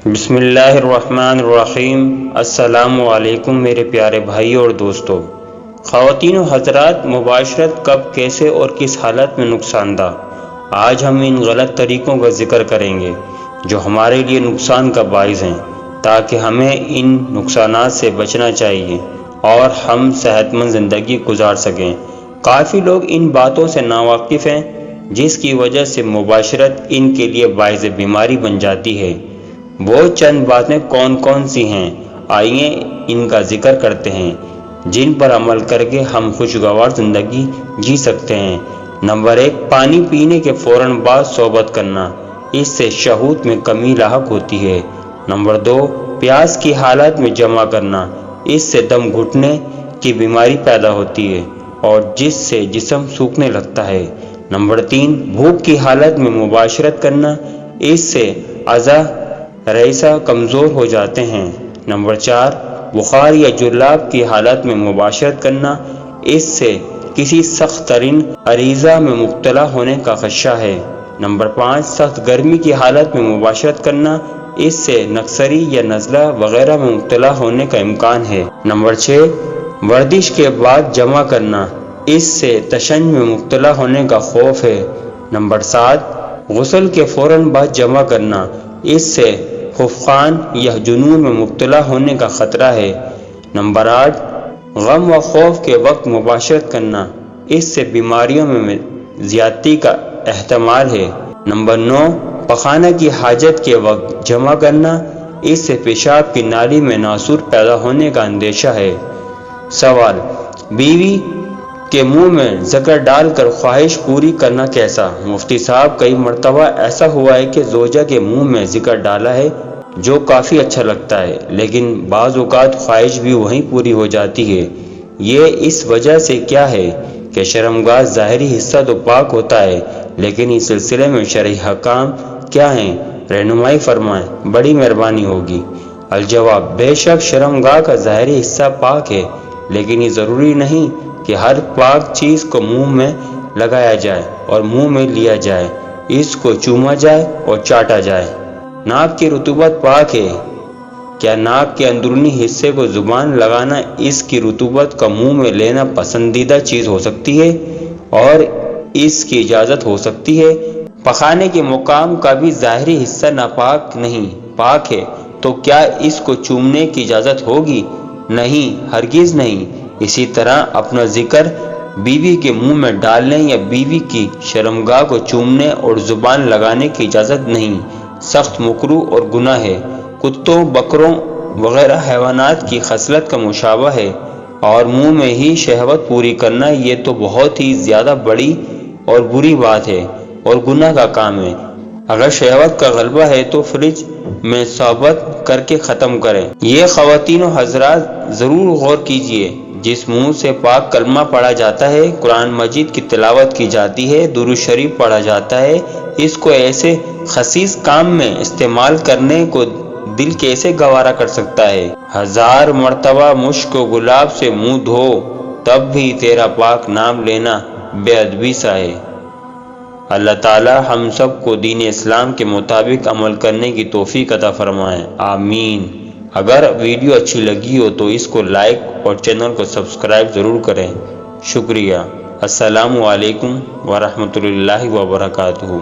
بسم اللہ الرحمن الرحیم۔ السلام علیکم میرے پیارے بھائی اور دوستو۔ خواتین و حضرات، مباشرت کب، کیسے اور کس حالت میں نقصان دہ؟ آج ہم ان غلط طریقوں کا ذکر کریں گے جو ہمارے لیے نقصان کا باعث ہیں، تاکہ ہمیں ان نقصانات سے بچنا چاہیے اور ہم صحت مند زندگی گزار سکیں۔ کافی لوگ ان باتوں سے ناواقف ہیں، جس کی وجہ سے مباشرت ان کے لیے باعث بیماری بن جاتی ہے۔ وہ چند باتیں کون سی ہیں؟ آئیے ان کا ذکر کرتے ہیں، جن پر عمل کر کے ہم خوشگوار زندگی جی سکتے ہیں۔ نمبر 1، پانی پینے کے فوراً بعد صحبت کرنا، اس سے شہوت میں کمی لاحق ہوتی ہے۔ نمبر 2، پیاس کی حالت میں جمع کرنا، اس سے دم گھٹنے کی بیماری پیدا ہوتی ہے اور جس سے جسم سوکھنے لگتا ہے۔ نمبر 3، بھوک کی حالت میں مباشرت کرنا، اس سے اعضاء رئیسہ کمزور ہو جاتے ہیں۔ نمبر 4، بخار یا جلاب کی حالت میں مباشرت کرنا، اس سے کسی سخت ترین عریضہ میں مبتلا ہونے کا خدشہ ہے۔ نمبر 5، سخت گرمی کی حالت میں مباشرت کرنا، اس سے نکسری یا نزلہ وغیرہ میں مبتلا ہونے کا امکان ہے۔ نمبر 6، ورزش کے بعد جمع کرنا، اس سے تشنج میں مبتلا ہونے کا خوف ہے۔ نمبر 7، غسل کے فوراً بعد جمع کرنا، اس سے خفقان یا جنون میں مبتلا ہونے کا خطرہ ہے۔ نمبر 8، غم و خوف کے وقت مباشرت کرنا، اس سے بیماریوں میں زیادتی کا احتمال ہے۔ نمبر 9، پخانہ کی حاجت کے وقت جمع کرنا، اس سے پیشاب کی نالی میں ناسور پیدا ہونے کا اندیشہ ہے۔ سوال: بیوی کے منہ میں زکر ڈال کر خواہش پوری کرنا کیسا؟ مفتی صاحب، کئی مرتبہ ایسا ہوا ہے کہ زوجہ کے منہ میں زکر ڈالا ہے جو کافی اچھا لگتا ہے، لیکن بعض اوقات خواہش بھی وہیں پوری ہو جاتی ہے۔ یہ اس وجہ سے کیا ہے کہ شرمگاہ ظاہری حصہ تو پاک ہوتا ہے، لیکن اس سلسلے میں شرعی احکام کیا ہیں؟ رہنمائی فرمائیں، بڑی مہربانی ہوگی۔ الجواب: بے شک شرمگاہ کا ظاہری حصہ پاک ہے، لیکن یہ ضروری نہیں کہ ہر پاک چیز کو منہ میں لگایا جائے اور منہ میں لیا جائے، اس کو چوما جائے اور چاٹا جائے۔ ناک کی رطوبت پاک ہے، کیا ناک کے اندرونی حصے کو زبان لگانا، اس کی رطوبت کا منہ میں لینا پسندیدہ چیز ہو سکتی ہے اور اس کی اجازت ہو سکتی ہے؟ پخانے کے مقام کا بھی ظاہری حصہ ناپاک نہیں، پاک ہے، تو کیا اس کو چومنے کی اجازت ہوگی؟ نہیں، ہرگز نہیں۔ اسی طرح اپنا ذکر بیوی کے منہ میں ڈالنے یا بیوی کی شرمگاہ کو چومنے اور زبان لگانے کی اجازت نہیں، سخت مکروہ اور گناہ ہے۔ کتوں، بکروں وغیرہ حیوانات کی خصلت کا مشابہ ہے، اور منہ میں ہی شہوت پوری کرنا یہ تو بہت ہی زیادہ بڑی اور بری بات ہے اور گناہ کا کام ہے۔ اگر شہوت کا غلبہ ہے تو فریج میں صحبت کر کے ختم کریں۔ یہ خواتین و حضرات ضرور غور کیجئے، جس منہ سے پاک کلمہ پڑھا جاتا ہے، قرآن مجید کی تلاوت کی جاتی ہے، درود شریف پڑھا جاتا ہے، اس کو ایسے خسیس کام میں استعمال کرنے کو دل کیسے گوارا کر سکتا ہے؟ 1000 مرتبہ مشک و گلاب سے منہ دھو، تب بھی تیرا پاک نام لینا بے ادبی سا ہے۔ اللہ تعالی ہم سب کو دین اسلام کے مطابق عمل کرنے کی توفیق عطا فرمائے، آمین۔ اگر ویڈیو اچھی لگی ہو تو اس کو لائک اور چینل کو سبسکرائب ضرور کریں۔ شکریہ۔ السلام علیکم ورحمۃ اللہ وبرکاتہ۔